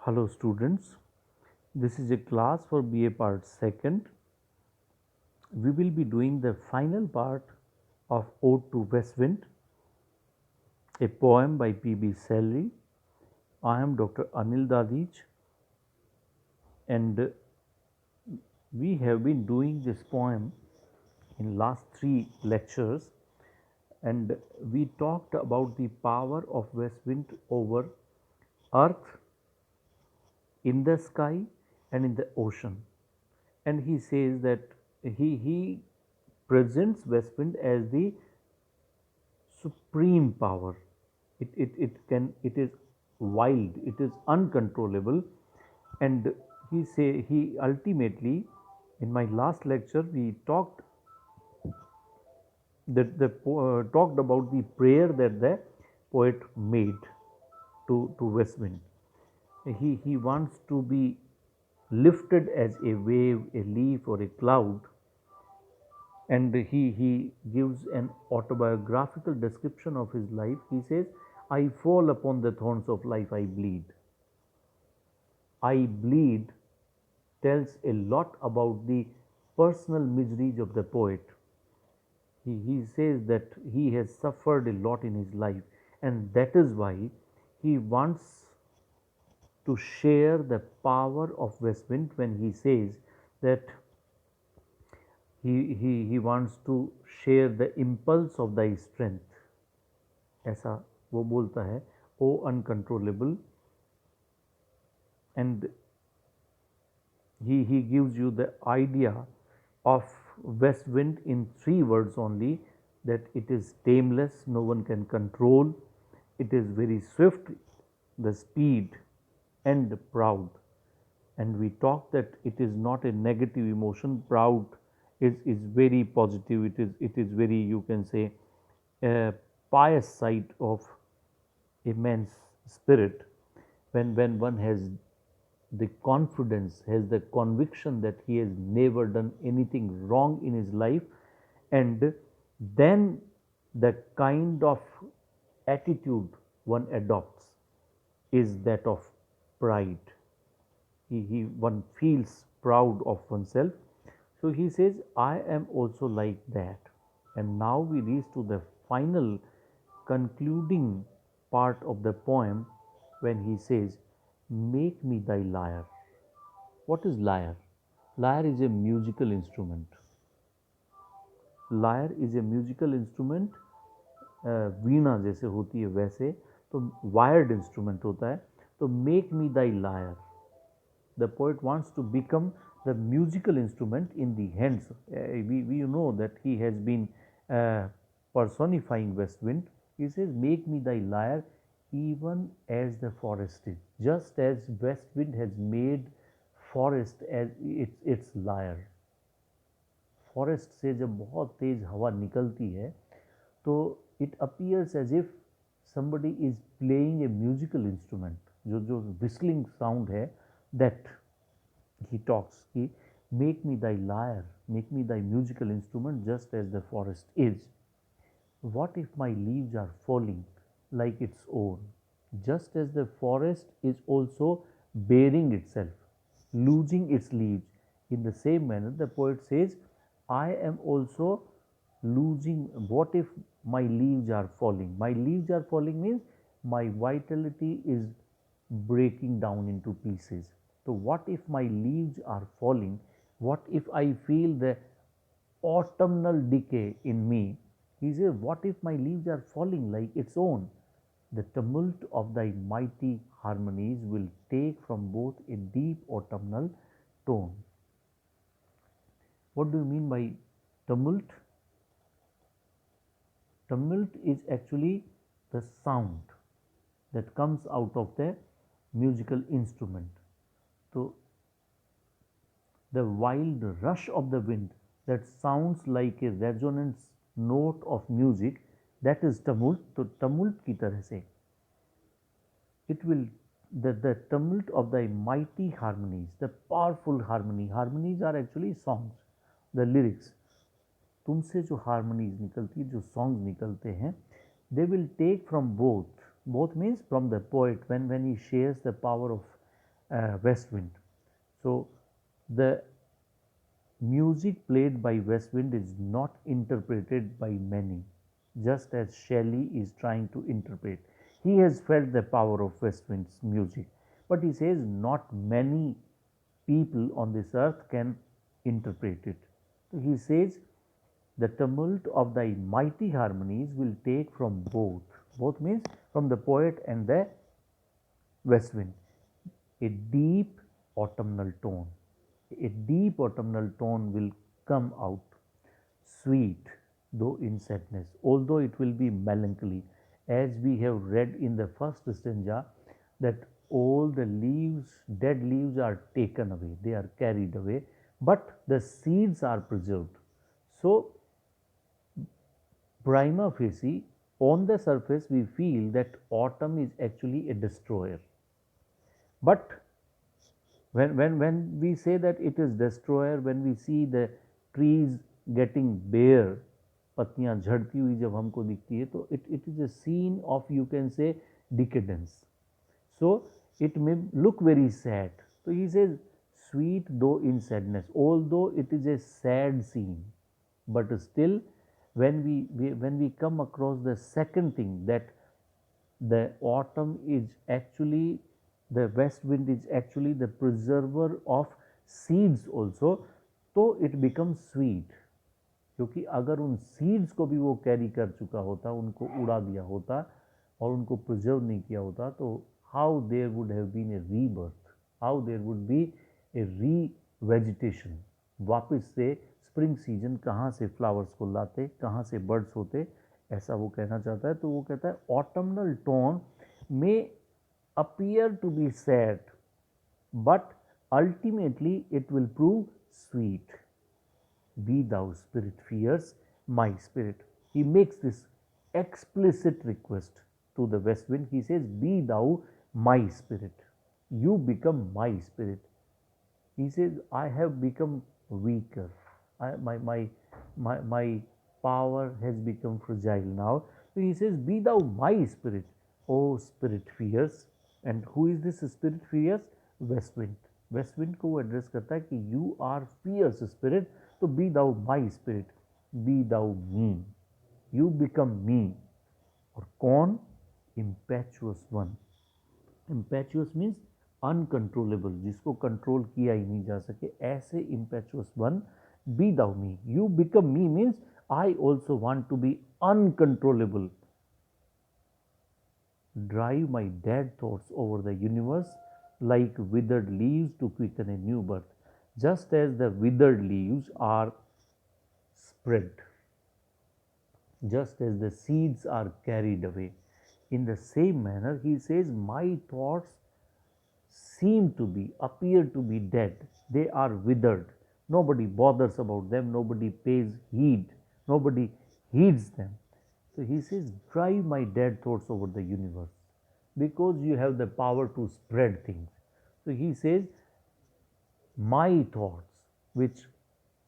Hello students, this is a class for BA part 2nd. We will be doing the final part of Ode to West Wind, a poem by P.B. Celery. I am Dr. Anil Dadij and we have been doing this poem in last 3 lectures and we talked about the power of west wind over earth, in the sky and in the ocean. And he says that he presents west wind as the supreme power. It is wild, it is uncontrollable, and he ultimately, in my last lecture we talked about the prayer that the poet made to west wind. He wants to be lifted as a wave, a leaf, or a cloud, and he gives an autobiographical description of his life. He says, I fall upon the thorns of life, I bleed. I bleed tells a lot about the personal miseries of the poet. He says that he has suffered a lot in his life, and that is why he wants to share the power of west wind when he says that he wants to share the impulse of thy strength. ऐसा वो बोलता है, ओ uncontrollable, and he gives you the idea of west wind in 3 words only, that it is tameless, no one can control, it is very swift, the speed, and proud. And we talked that it is not a negative emotion. Proud is very positive, it is very, you can say, a pious side of a man's spirit. When one has the confidence, has the conviction that he has never done anything wrong in his life, and then the kind of attitude one adopts is that of pride. One feels proud of oneself. So he says, I am also like that. And now we reach to the final concluding part of the poem when he says, make me thy lyre. What is lyre? Lyre is a musical instrument. Lyre is a musical instrument. वीणा जैसे होती है वैसे, तो wired instrument होता है. तो make me thy lyre. The poet wants to become the musical instrument in the hands. We know that he has been personifying west wind. He says, make me thy lyre even as the forest is. Just as west wind has made forest as its lyre. Forest से जब बहुत तेज हवा निकलती है तो it appears as if somebody is playing a musical instrument. जो whistling sound है, that he talks कि make me thy lyre, make me thy musical instrument just as the forest is. What if my leaves are falling like its own, just as the forest is also bearing itself, losing its leaves? In the same manner, the poet says, I am also losing. What if my leaves are falling? My leaves are falling means my vitality is breaking down into pieces. So, what if my leaves are falling? What if I feel the autumnal decay in me? He says, what if my leaves are falling like its own? The tumult of thy mighty harmonies will take from both a deep autumnal tone. What do you mean by tumult? Tumult is actually the sound that comes out of the musical instrument. So, the wild rush of the wind that sounds like a resonance note of music, that is tumult. तो tumult की तरह से it will, the tumult of the mighty harmonies, the powerful harmonies are actually songs, the lyrics. तुमसे जो harmonies निकलती है, जो songs निकलते हैं, they will take from both. Both means from the poet. when he shares the power of west wind. So the music played by west wind is not interpreted by many, just as Shelley is trying to interpret. He has felt the power of west wind's music, but he says not many people on this earth can interpret it. So he says the tumult of thy mighty harmonies will take from both. Both means from the poet and the west wind. A deep autumnal tone. A deep autumnal tone will come out, sweet, though in sadness, although it will be melancholy, as we have read in the first stanza that all the leaves, dead leaves are taken away, they are carried away, but the seeds are preserved. So, prima facie, on the surface, we feel that autumn is actually a destroyer. But when we say that it is destroyer, when we see the trees getting bare, पत्तियां झड़ती हुई जब हमको दिखती है तो it is a scene of, you can say, decadence. So it may look very sad. So he says sweet though in sadness, although it is a sad scene, but still when we come across the second thing, that the autumn is actually, the west wind is actually the preserver of seeds also, तो it becomes sweet. क्योंकि अगर उन seeds को भी वो carry कर चुका होता, उनको उड़ा दिया होता और उनको प्रिजर्व नहीं किया होता, तो how there would have been a rebirth, how there would be a revegetation. वापस से स्प्रिंग सीजन कहाँ से फ्लावर्स को लाते, कहाँ से बर्ड्स होते, ऐसा वो कहना चाहता है. तो वो कहता है ऑटमनल टोन में appear to be sad, but ultimately it will prove sweet. Be thou spirit fierce, my spirit. He makes this explicit request to the west wind. He says, be thou my spirit. You become my spirit. He says, I have become weaker. My power has become fragile now. So he says, be thou my spirit, O spirit fierce. And who is this spirit fierce? West wind. West wind को वो address करता है कि you are fierce spirit, तो be thou my spirit, be thou me, you become me. और कौन? Impetuous one. Impetuous means uncontrollable, जिसको control किया ही नहीं जा सके, ऐसे impetuous one. Be thou me, you become me means I also want to be uncontrollable. Drive my dead thoughts over the universe like withered leaves to quicken a new birth. Just as the withered leaves are spread, just as the seeds are carried away, in the same manner, he says, my thoughts seem to be, appear to be dead. They are withered. Nobody bothers about them, nobody pays heed, nobody heeds them. So he says, drive my dead thoughts over the universe, because you have the power to spread things. So he says, my thoughts, which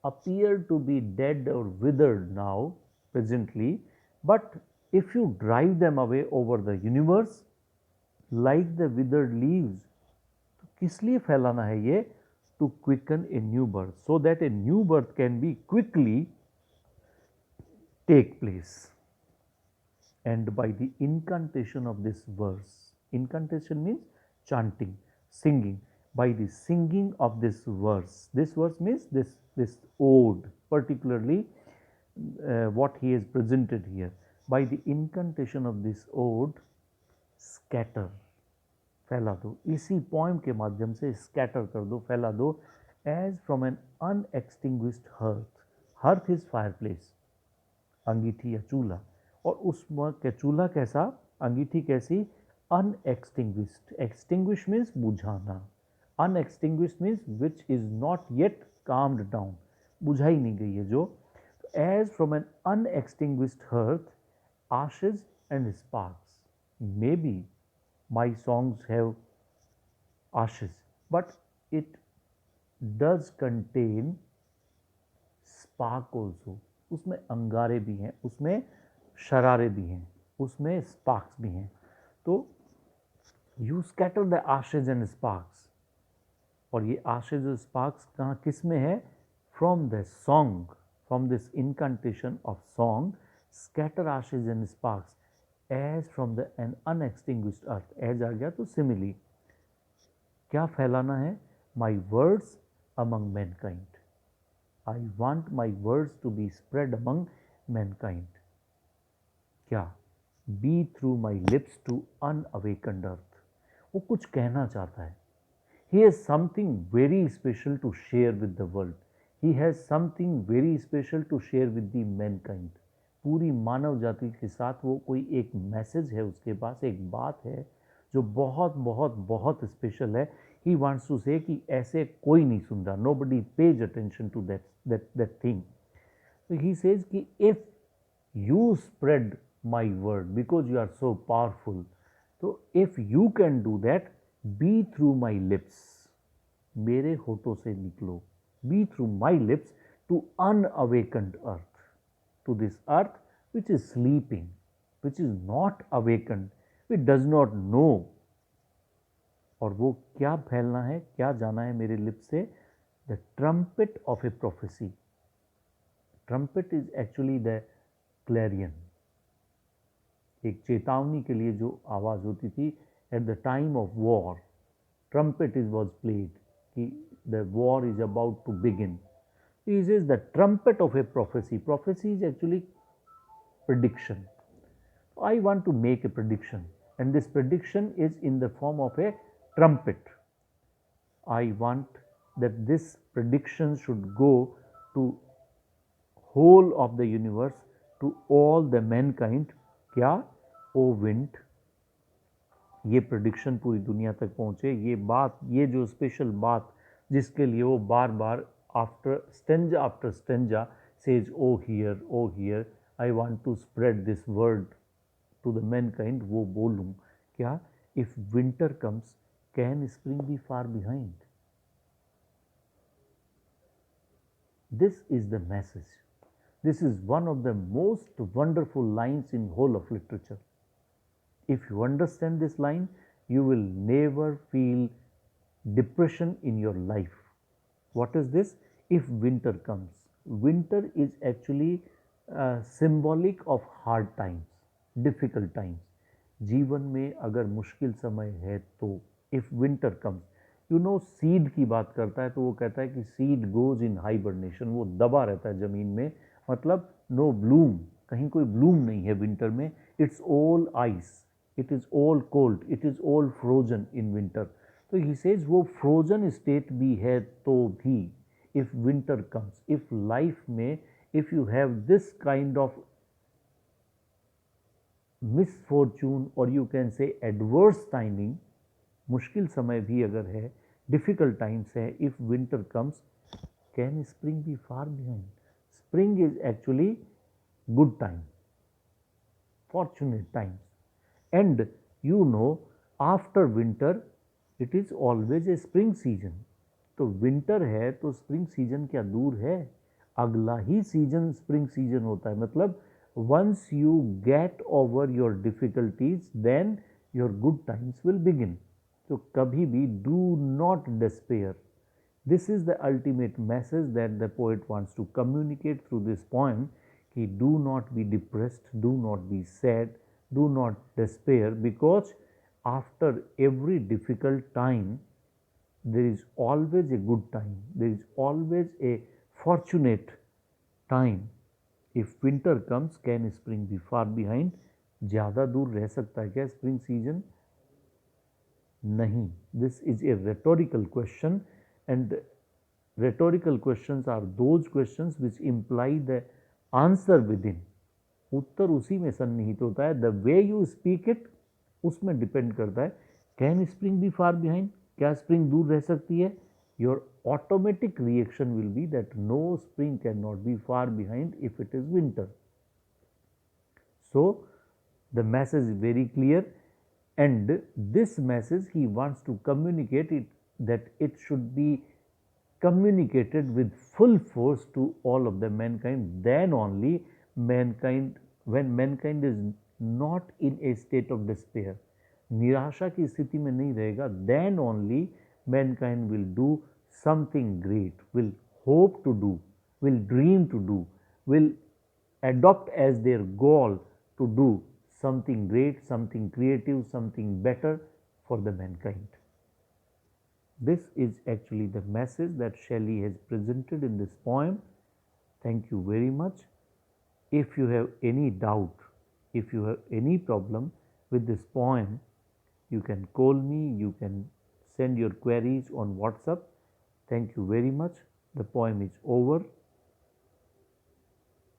appear to be dead or withered now, presently, but if you drive them away over the universe, like the withered leaves, तो किस लिए फैलाना है ये? To quicken a new birth, so that a new birth can be quickly take place. And by the incantation of this verse, incantation means chanting, singing, by the singing of this verse means this ode, particularly what he has presented here, by the incantation of this ode, scatter, फैला दो, इसी poem के माध्यम से scatter कर दो, फैला दो, as from an unextinguished hearth. Hearth is fire place, अंगीठी या चूल्हा, और उसमें के चूल्हा कैसा, अंगीठी कैसी? अनएक्सटिंग्विश्ड. एक्सटिंग्विश मीन्स बुझाना, unextinguished means which is not yet calmed down, बुझाई नहीं गई है जो. As from an unextinguished hearth, ashes and sparks. Maybe my songs have ashes, but it does contain spark also. उसमें अंगारे भी हैं, उसमें शरारे भी हैं, उसमें स्पार्क्स भी हैं. तो you scatter the ashes and sparks, और ये ashes and sparks कहाँ किस में है? From the song, from this incantation of song, scatter ashes and sparks as from the an unextinguished earth. as आ गया तो simile. क्या फैलाना है? My words among mankind. I want my words to be spread among mankind. क्या? Be through my lips to unawakened earth. वो कुछ कहना चाहता है. He has something very special to share with the world. He has something very special to share with the mankind. पूरी मानव जाति के साथ वो कोई एक मैसेज है उसके पास, एक बात है जो बहुत बहुत बहुत स्पेशल है. He wants to say कि ऐसे कोई नहीं सुन रहा. Nobody pays attention to that thing. So he says कि if you spread my word because you are so powerful, so if you can do that, be through my lips. मेरे होठों से निकलो. Be through my lips to unawakened earth, to this earth which is sleeping, which is not awakened, which does not know. और वो क्या फैलना है, क्या जाना है मेरे लिप से? The trumpet of a prophecy. Trumpet is actually the clarion. एक चेतावनी के लिए जो आवाज़ होती थी at the time of war, trumpet is was played कि the war is about to begin. This is the trumpet of a prophecy. Prophecy is actually prediction. I want to make a prediction, and this prediction is in the form of a trumpet. I want that this prediction should go to whole of the universe, to all the mankind. क्या? O wind, ये prediction पूरी दुनिया तक पहुँचे. ये बात, ये जो स्पेशल बात जिसके लिए वो बार बार after stanza says, oh here, I want to spread this word to the mankind, वो बोलूँ. क्या? If winter comes, can spring be far behind? This is the message. This is one of the most wonderful lines in whole of literature. If you understand this line, you will never feel depression in your life. What is this? If winter comes. Winter is actually symbolic of hard times, difficult times. जीवन में अगर मुश्किल समय है तो if winter comes, you know seed की बात करता है तो वो कहता है कि seed goes in hibernation, वो दबा रहता है ज़मीन में, मतलब no bloom, कहीं कोई bloom नहीं है winter में. It's all ice, it is all cold, it is all frozen in winter. तो he says वो frozen state भी है तो भी if winter comes, if life में if you have this kind of misfortune or you can say adverse timing, मुश्किल समय भी अगर है, difficult times है, if winter comes, can spring be far behind? Spring is actually good time, fortunate times. And you know, after winter, it is always a spring season. तो winter है तो spring season क्या दूर है? अगला ही season spring season होता है. मतलब once you get over your difficulties, then your good times will begin. तो कभी भी do not despair. This is the ultimate message that the poet wants to communicate through this poem. कि do not be depressed, do not be sad, do not despair, because after every difficult time there is always a good time, there is always a fortunate time. If winter comes, can spring be far behind? ज़्यादा दूर रह सकता है क्या spring season? नहीं. This is a rhetorical question, and rhetorical questions are those questions which imply the answer within. उत्तर उसी में सन्निहित होता है. The way you speak it उसमें डिपेंड करता है. Can spring be far behind? क्या स्प्रिंग दूर रह सकती है? Your automatic reaction will be that no, spring cannot be far behind if it is winter. So the message is very clear, and this message he wants to communicate it, that it should be communicated with full force to all of the mankind. Then only mankind, when mankind is not in a state of despair, निराशा की स्थिति में नहीं रहेगा, then only mankind will do something great, will hope to do, will dream to do, will adopt as their goal to do something great, something creative, something better for the mankind. This is actually the message that Shelley has presented in this poem. Thank you very much. If you have any doubt, if you have any problem with this poem, you can call me, you can send your queries on WhatsApp. Thank you very much. The poem is over.